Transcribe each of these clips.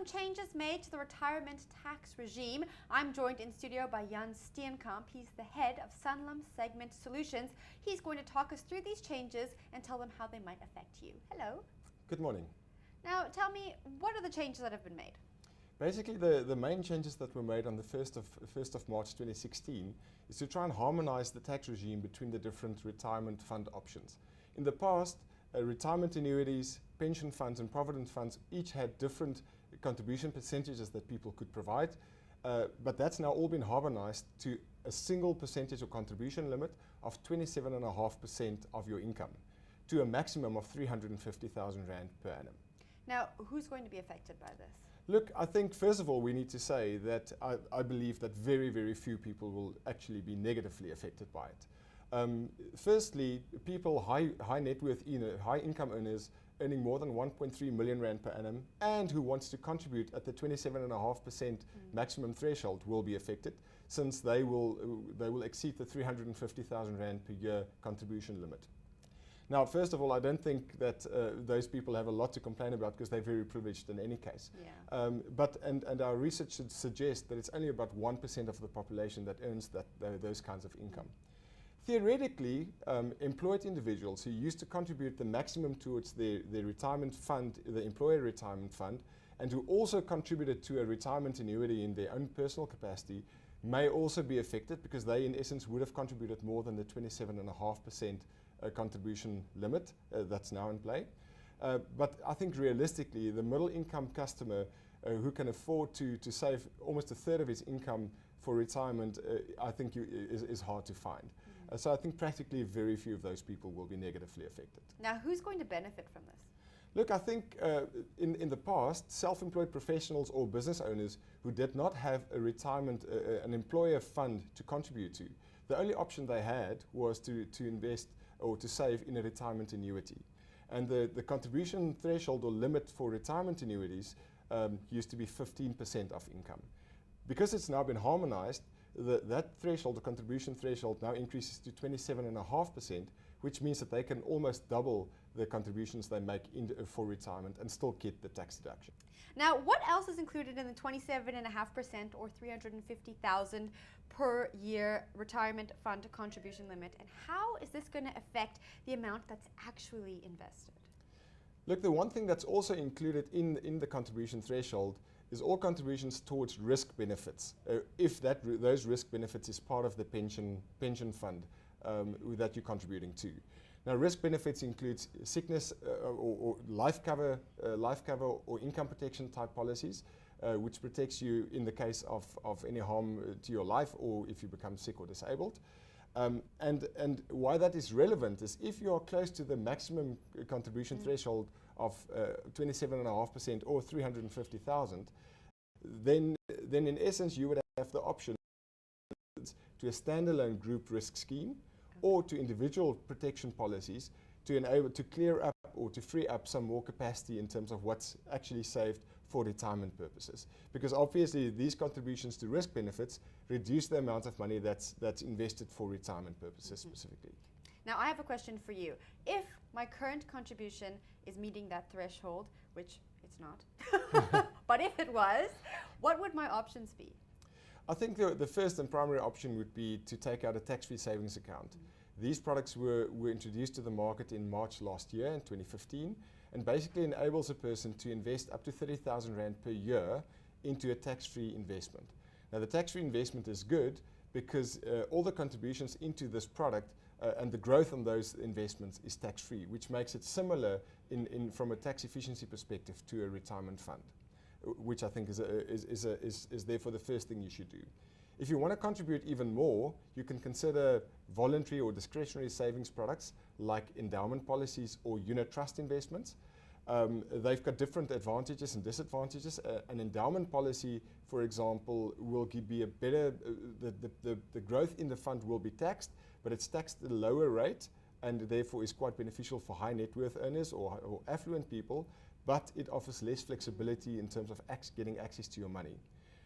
some changes made to the retirement tax regime. I'm joined in studio by Jan Steenkamp. He's the head of Sanlam Segment Solutions. He's going to talk us through these changes and tell them how they might affect you. Hello. Good morning. Now, tell me, what are the changes that have been made? Basically, the main changes that were made on the 1st of March 2016 is to try and harmonize the tax regime between the different retirement fund options. In the past, retirement annuities, pension funds and provident funds each had different contribution percentages that people could provide, but that's now all been harmonized to a single percentage or contribution limit of 27.5% of your income, to a maximum of 350,000 Rand per annum. Now, who's going to be affected by this? Look, I think first of all we need to say that I believe that very, very few people will actually be negatively affected by it. Firstly, people high net worth, high income earners earning more than 1.3 million Rand per annum and who wants to contribute at the 27.5% maximum threshold will be affected, since they will exceed the 350,000 Rand per year contribution limit. Now, first of all, I don't think that those people have a lot to complain about because they're very privileged in any case. Yeah. And our research should suggest that it's only about 1% of the population that earns those kinds of income. Theoretically, employed individuals who used to contribute the maximum towards their retirement fund, the employer retirement fund, and who also contributed to a retirement annuity in their own personal capacity may also be affected, because they in essence would have contributed more than the 27.5% contribution limit that's now in play. But I think realistically, the middle income customer who can afford to save almost a third of his income for retirement, I think is hard to find. So I think practically very few of those people will be negatively affected. Now, who's going to benefit from this? Look, I think in the past, self-employed professionals or business owners who did not have a retirement, an employer fund to contribute to, the only option they had was to invest or to save in a retirement annuity. And the contribution threshold or limit for retirement annuities used to be 15% of income. Because it's now been harmonized, that threshold, the contribution threshold, now increases to 27.5%, which means that they can almost double the contributions they make for retirement and still get the tax deduction. Now, what else is included in the 27.5% or 350,000 per year retirement fund contribution limit, and how is this going to affect the amount that's actually invested? Look, the one thing that's also included in the contribution threshold is all contributions towards risk benefits, if those risk benefits is part of the pension fund that you're contributing to. Now, risk benefits includes sickness or life cover or income protection type policies, which protects you in the case of any harm to your life or if you become sick or disabled. And why that is relevant is if you are close to the maximum contribution threshold of 27.5% or 350,000, then in essence you would have the option to a standalone group risk scheme or to individual protection policies to enable to clear up or to free up some more capacity in terms of what's actually saved for retirement purposes. Because obviously these contributions to risk benefits reduce the amount of money that's invested for retirement purposes specifically. Now, I have a question for you. If my current contribution is meeting that threshold, which it's not, but if it was, what would my options be? I think the first and primary option would be to take out a tax-free savings account. These products were introduced to the market in March last year, in 2015, and basically enables a person to invest up to 30,000 Rand per year into a tax-free investment. Now, the tax-free investment is good because all the contributions into this product and the growth on those investments is tax-free, which makes it similar from a tax efficiency perspective to a retirement fund, which I think is therefore the first thing you should do. If you want to contribute even more, you can consider voluntary or discretionary savings products like endowment policies or unit trust investments. They've got different advantages and disadvantages. An endowment policy, for example, will be a better, the growth in the fund will be taxed, but it's taxed at a lower rate and therefore is quite beneficial for high net worth earners or affluent people, but it offers less flexibility in terms of getting access to your money.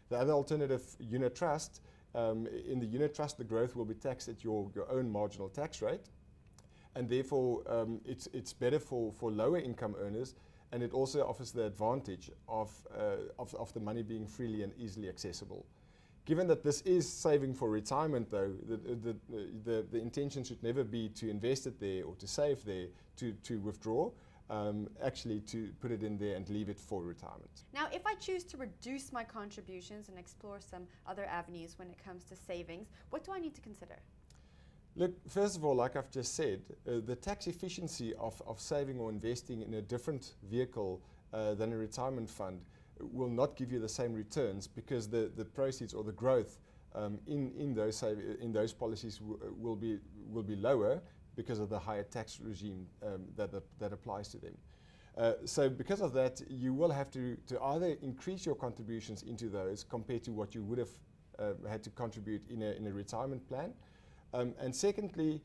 The other alternative, unit trust, in the unit trust, the growth will be taxed at your own marginal tax rate, and therefore it's better for lower income earners and it also offers the advantage of the money being freely and easily accessible. Given that this is saving for retirement, though, the intention should never be to invest it there or to save there to withdraw, actually to put it in there and leave it for retirement. Now, if I choose to reduce my contributions and explore some other avenues when it comes to savings, what do I need to consider? Look, first of all, like I've just said, the tax efficiency of saving or investing in a different vehicle than a retirement fund will not give you the same returns, because the proceeds or the growth in those policies will be lower because of the higher tax regime that applies to them. So because of that, you will have to either increase your contributions into those compared to what you would have had to contribute in a retirement plan. And secondly,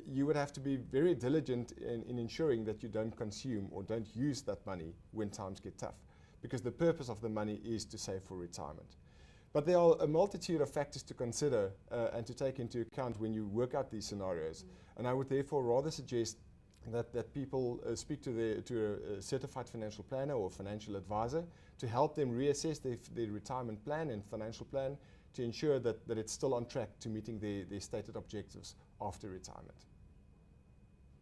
you would have to be very diligent in ensuring that you don't consume or don't use that money when times get tough, because the purpose of the money is to save for retirement. But there are a multitude of factors to consider and to take into account when you work out these scenarios. And I would therefore rather suggest that people speak to a certified financial planner or financial advisor to help them reassess their retirement plan and financial plan to ensure that it's still on track to meeting their stated objectives after retirement.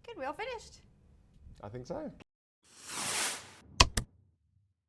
Good, we all finished. I think so.